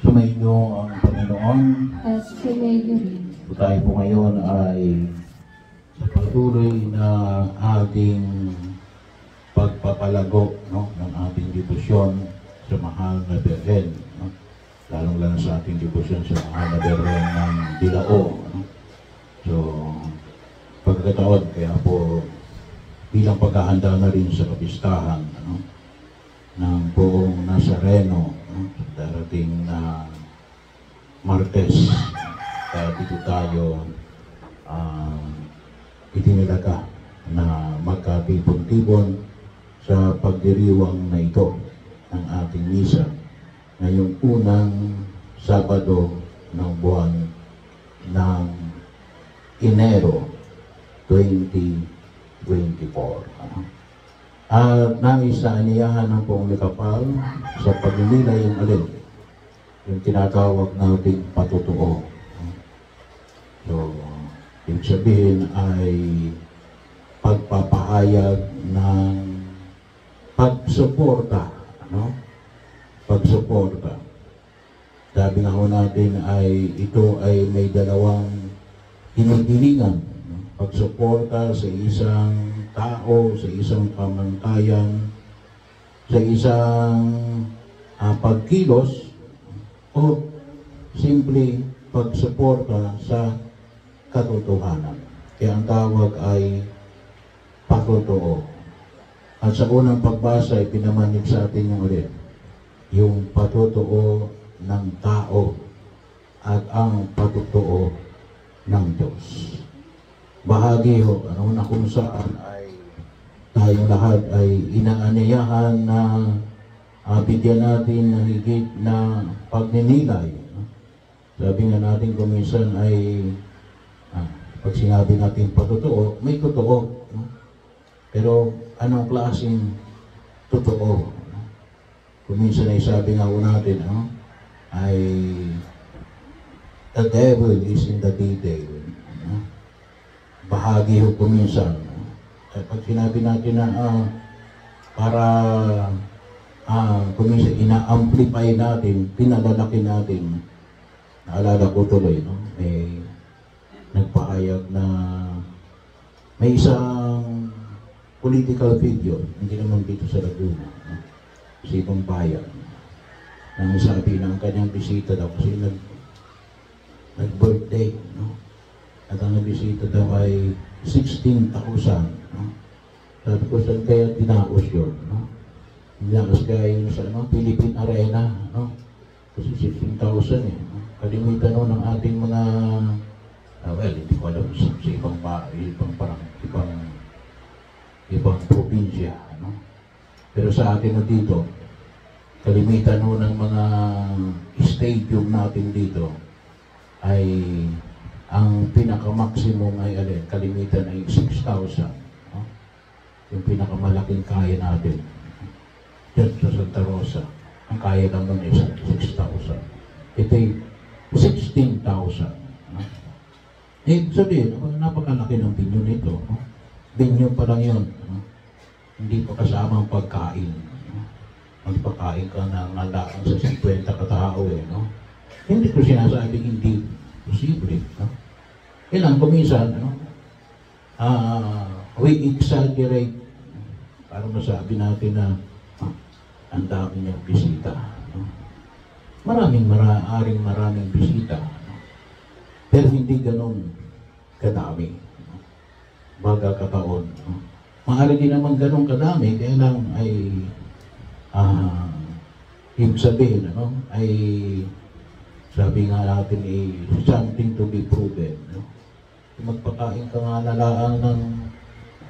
Sumainyo ang Panginoon. At sumainyo rin. Tayo po ngayon ay sa patuloy na ating pagpapalago, no, ng ating debosyon sa mahal na Birhen, no? Lalong-lalo sa ating debosyon sa mahal na Birhen ng Dilao. No? So, pagkataon, kaya po bilang paghahanda na rin sa kapistahan, no, ng buong Nazareno, no, darating na Martes, dito tayo itinilaga na magkatipon-tipon sa pagdiriwang na ito ng ating misa ngayong unang Sabado ng buwan ng Enero 2024. At nais na aniyahan ng Poong Likapal sa pagninilay yung alin, yung tinatawag nating patutuo. So, ibig sabihin ay pagpapahayag ng pagsuporta, ano? Pagsuporta. Sabi nga ho natin ay ito ay may dalawang hinihilingan. Pagsuporta sa isang tao, sa isang pamantayan, sa isang pagkilos, o simple pagsuporta sa katotohanan. Kaya ang tawag ay patutuo. At sa unang pagbasa ay pinamanhid sa atin yung ulit, yung patutuo ng tao at ang patutuo ng Diyos. Bahagi ho, ano na kung saan ay tayong lahat ay inaanyayahan na bigyan natin ng higit na pagninilay. Sabi nga natin kung minsan ay pag sinabi natin patutuo, may totoo. No? Pero anong klaseng totoo? No? Kung minsan ay sabi nga po natin, ay the devil is in the detail. No? Bahagi ho kung minsan. No? Pag sinabi natin na para kung minsan ina-amplify natin, pinalalaki natin. Naalala ko tuloy, no? May nagpahayag na may isang political figure, hindi naman dito sa Laguna, no? Si Ibang Bayan, nang sabi ng kanyang bisita daw, kasi nag-birthday, no? At ang bisita daw ay 16,000, no? Sabi ko, saan kaya tinaos yun, no? Nilakas kaya yun sa Philippine Arena, no? Kasi 16,000 eh, no? Kalimitan no, ng ating mga well, hindi ko alam sa ibang probinsya, no? Pero sa atin na dito, kalimitan no, ng mga stadium natin dito ay ang pinaka-maximum ay kalimitan ay 6,000, no? Yung pinakamalaking kaya natin dyan sa Santa Rosa, ang kaya naman ay 6,000. Ito ay 16,000. No? Sabihin, napakalaki ng binyo nito. No? Binyo pa lang yun. No? Hindi pa kasama ang pagkain. No? Magpakain ka ng alaan sa 50 katao. No? Hindi ko sinasabing hindi posible. No? Ilang kuminsan, we exaggerate para masabi natin na ang dami niyang bisita. No? Maraming bisita. No? Pero hindi ganon kadami. No? Baga kataon. No? Maaari din naman ganon kadami, kaya lang ay ibig sabihin, ay sabi nga natin something to be proven. No? Magpakain ka nga nalaang ng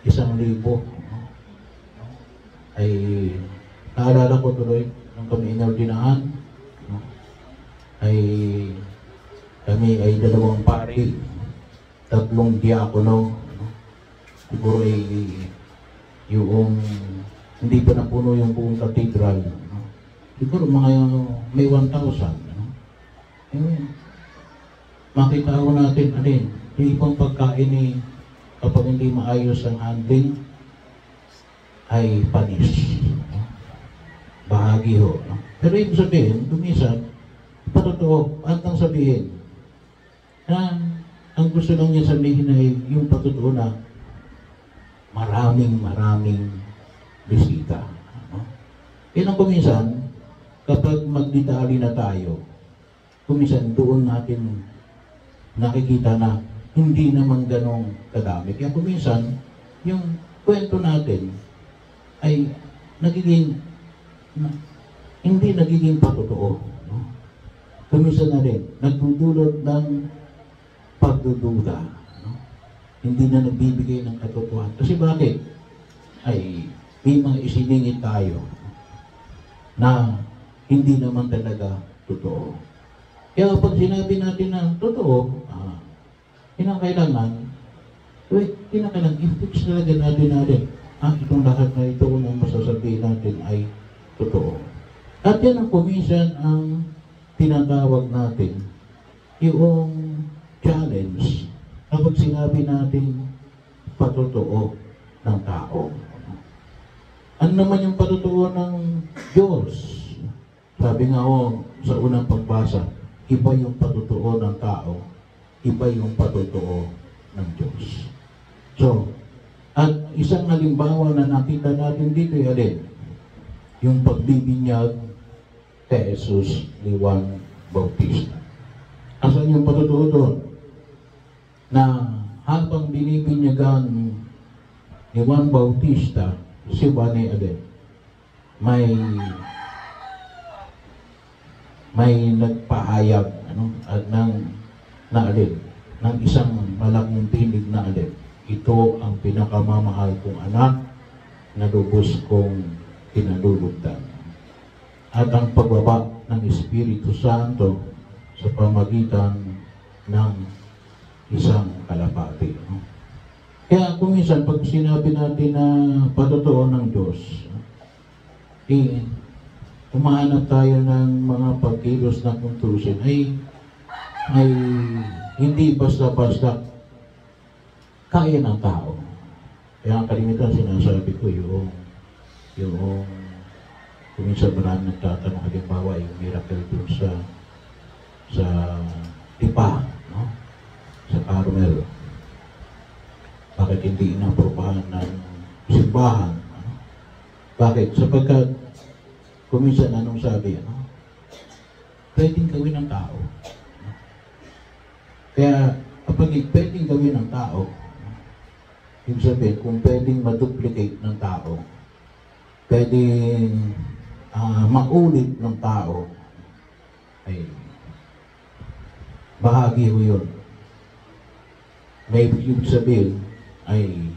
1,000, no? Ay naalala ko tuloy nung kami inordinahan, no? Ay kami ay 2 pari, 3 diakono, no? Siguro ay yung hindi pa napuno yung buong cathedral, no? Siguro mga may 1,000, no? Makita ko natin yung ibang pagkain kapag hindi maayos ang handling ay panis, no? Bahagi ho, no? Pero ibig sabihin, dumisan, patutuwa patotoo at ang sabihin na ang gusto lang niya sabihin ay yung patotoo na maraming bisita. No? Yan ang kuminsan, kapag magdidali na tayo, kuminsan doon natin nakikita na hindi naman ganong kadami. Kaya kuminsan, yung kwento natin ay hindi nagiging patotoo. No? Kuminsan na rin, nagdudulot ng pagdududa. No? Hindi na nagbibigay ng katotohanan. Kasi bakit? Ay may mga isiningit tayo na hindi naman talaga totoo. Kaya pag sinabi natin na totoo, kinakailangan i-fix talaga natin itong lahat na ito na masasabihin natin ay totoo. At yan ang kuminsan ang tinatawag natin yung challenge kapag sinabi natin patotoo ng tao. Ano naman yung patotoo ng Diyos? Sabi nga sa unang pagbasa, iba yung patotoo ng tao, iba yung patotoo ng Diyos. So, at isang halimbawa na nakita natin dito ay alin? Yung pagbibinyag kay Jesus ni Juan Bautista. Asan yung patotoo doon? Na habang binibinyagan ni Juan Bautista, si Juan ay alin? May nagpahayag ng isang malaking tinig na alin. Ito ang pinakamamahal kong anak na lubos kong kinalulugdan. At ang pagbaba ng Espiritu Santo sa pamagitan ng isang kalapati. Kaya kung minsan, pag sinabi natin na patotoo ng Diyos, umahanap tayo ng mga pagkilos na kuntusin, ay hindi basta-basta kaya ng tao. Kaya ang kalimitan sinasabi ko yung kung minsan marami nagtatanong, halimbawa yung miracle doon sa Tipa, no? Sa Carmel. Bakit hindi inaprobahan ng simbahan? No? Bakit? Sapagkat kung minsan anong sabi, pwedeng gawin ng tao. No? Kaya kapag pwedeng gawin ng tao, yung sabihin, kung pwedeng maduplicate ng tao, pwedeng maulit ng tao, ay bahagi ko yun. May ibig sabihin ay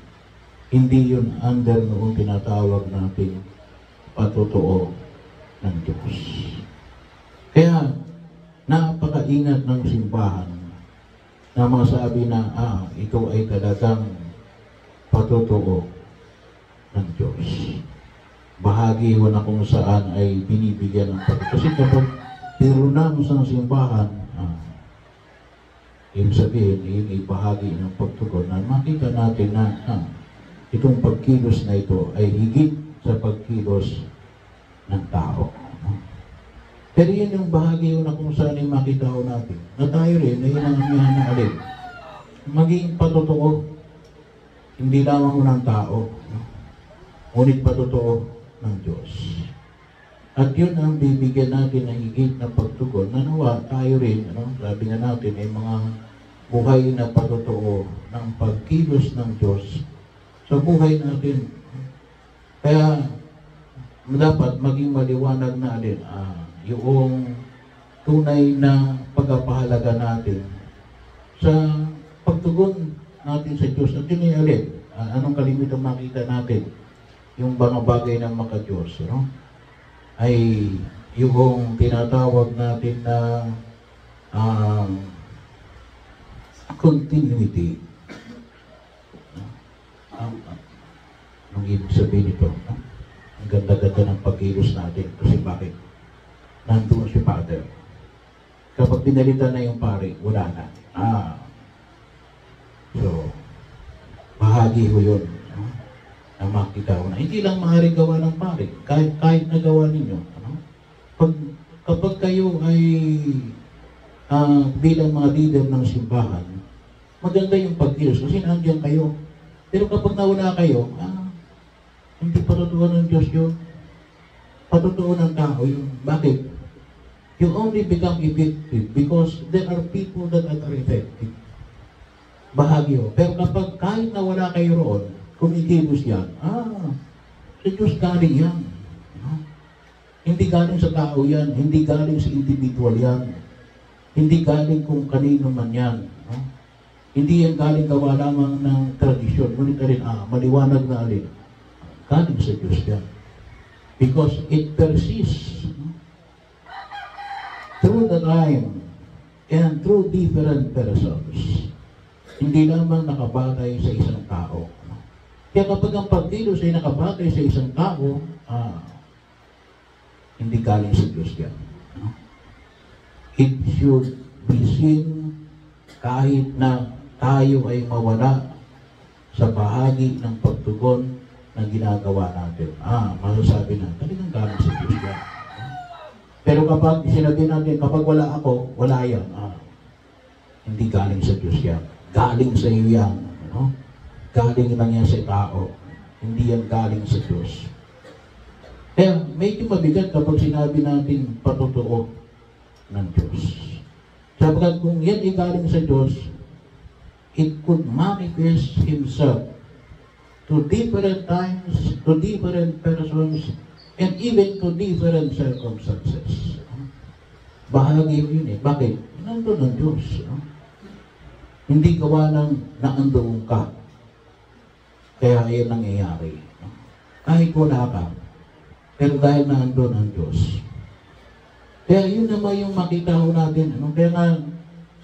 hindi yun under noong tinatawag natin patotoo ng Diyos. Kaya napakaingat ng simbahan na masabi na ito ay talagang patotoo ng Diyos. Bahagi ko na kung saan ay binibigyan ng patotoo. Kasi kapag tinunamos ng simbahan, ibig sabihin, yun ay bahagi ng pagtugon na makita natin na itong pagkilos na ito ay higit sa pagkilos ng tao. Pero yun yung bahagi na kung saan ay makita ko natin. Na tayo rin, ay hinangamihan na alin. Maging patotoo, hindi lamang ng tao, ngunit patotoo ng Diyos. At yun ang bibigyan natin ng higit na pagtugon. Nanawa tayo rin, sabi nga natin, ay mga buhay na patotoo ng pagkilos ng Diyos sa buhay natin. Kaya dapat maging maliwanag na alin, yung tunay na pagpapahalaga natin sa pagtugon natin sa Diyos. At yun ay alin, anong kalimitan makita natin? Yung mga bagay ng maka-Diyos, ay yung tinatawag natin na continuity. Anong ibig sabihin ito? Ang ganda-ganda ng pagkilos natin. Kasi bakit? Nandun si Father. Kapag pinalitan na yung pare, wala na. So, bahagi ko yun. Na makita ko na. Hindi lang maaaring gawa ng pare. Kahit nagawa ninyo. Kapag kayo ay bilang mga leader ng simbahan, maganda yung pagkilos kasi nandiyan kayo. Pero kapag nawala kayo, hindi patutuo ng Diyos yun. Patutuo ng tao yun. Bakit? You only become effective because there are people that are effective. Bahagyo. Pero kapag kahit na wala kayo roon, kumikilos yan, sa Diyos galing yan. Hindi galing sa tao yan, hindi galing sa individual yan, hindi galing kung kanino man yan. Hindi yan galing gawa lamang ng tradisyon. Ngunit alin, maliwanag na alin. Galing sa Diyos yan. Because it persists through the time and through different persons. Hindi lamang nakabatay sa isang tao. Kaya kapag ang pagkilos ay nakabatay sa isang tao, hindi galing sa Diyos yan. It should be seen kahit na tayo ay mawala sa bahagi ng pagtugon na ginagawa natin. Masasabi na, talagang galing sa Diyos yan. Pero kapag sinabi natin, kapag wala ako, wala yan. Hindi galing sa Diyos yan. Galing sa iyo yan. Galing lang yan sa tao. Hindi yan galing sa Diyos. Kaya medyo mabigat kapag sinabi natin patutuo ng Diyos. Sapagkat kung yan ay galing sa Diyos, it could manifest Himself to different times, to different persons, and even to different circumstances. Bahagi yun eh. Bakit? Nandun ng Diyos. Hindi gawa ng naandoon ka. Kaya yan nangyayari. Kahit wala ka, pero dahil naandun ang Diyos. Kaya yun naman yung makita ko natin. Kaya nga,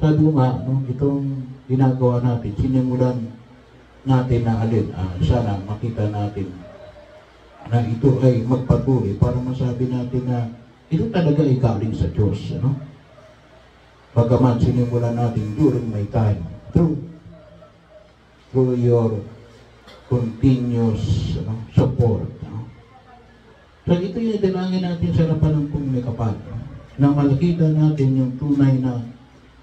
sabi ko nga, itong ginagawa natin, sinimulan natin na alin, sana makita natin na ito ay magpatuloy para masabi natin na ito talaga ay galing sa Diyos. Bagaman sinimulan natin during my time, through your continuous support. So ito yung dalangin natin sa harapan ng Pong May Kapal, na makita natin yung tunay na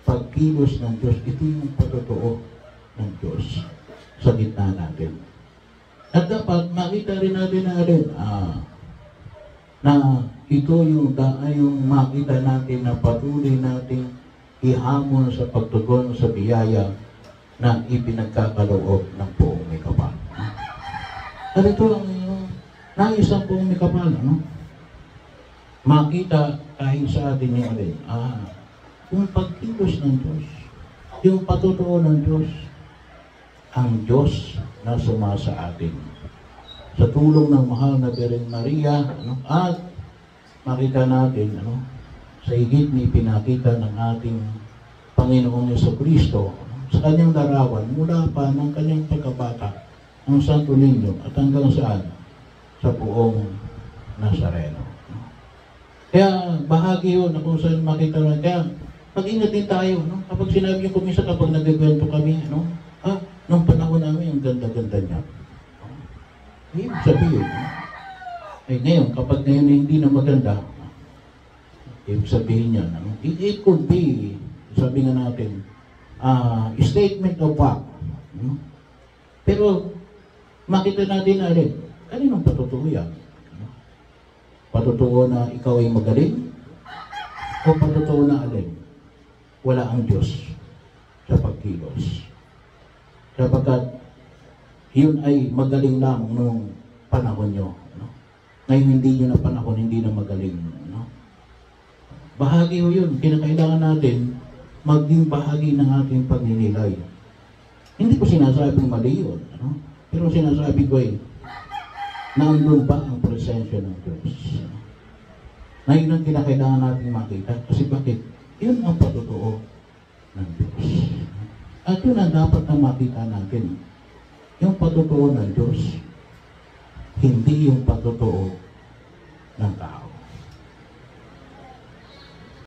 pagkilos ng Diyos. Ito yung patutuo ng Diyos sa gitna natin. At dapat makita rin natin na ito yung makita natin na patuloy natin ihamon sa pagtugon sa biyaya na ipinagkakaloob ng Poong May Kapal. At ito ang nais ang Poong May Kapal, makita kahit sa atin yung yung pagkilos ng Diyos, yung patutuo ng Diyos, ang Diyos na sumasa atin. Sa tulong ng mahal na Birhen Maria, at makita natin, sa higit ni pinakita ng ating Panginoong Jesucristo, sa kanyang larawan, mula pa ng kanyang pagkabata, ang Santo Niño, at hanggang saan? Sa Poong Nazareno. Kaya bahagi yun na kung saan makita natin. Kaya mag-ingat din tayo. Kapag sinabi yung kumisa, kapag nagkikwento kami, nung panahon namin, ang ganda-ganda niya. Ibig sabihin, ngayon, kapag ngayon hindi na maganda, ibig sabihin niya, it could be, sabi nga natin, statement of fact. Pero, makita natin na rin, kaninong patutuo yan? Patutuo na ikaw ay magaling? O patutuo na alin? Wala ang Diyos sa pagkilos. Sapagkat yun ay magaling lang nung panahon nyo. Ngayon hindi nyo na panahon, hindi na magaling. Bahagi ho yun. Kinakailangan natin maging bahagi ng ating pagninilay. Hindi ko sinasabing mali yun. Pero sinasabi ko naandun ba ang presensya ng Diyos? Ngayon ang kinakailangan natin makita. Kasi bakit? Yun ang patutuo ng Diyos. At yun ang dapat na makita natin. Yung patutuo ng Diyos, hindi yung patutuo ng tao.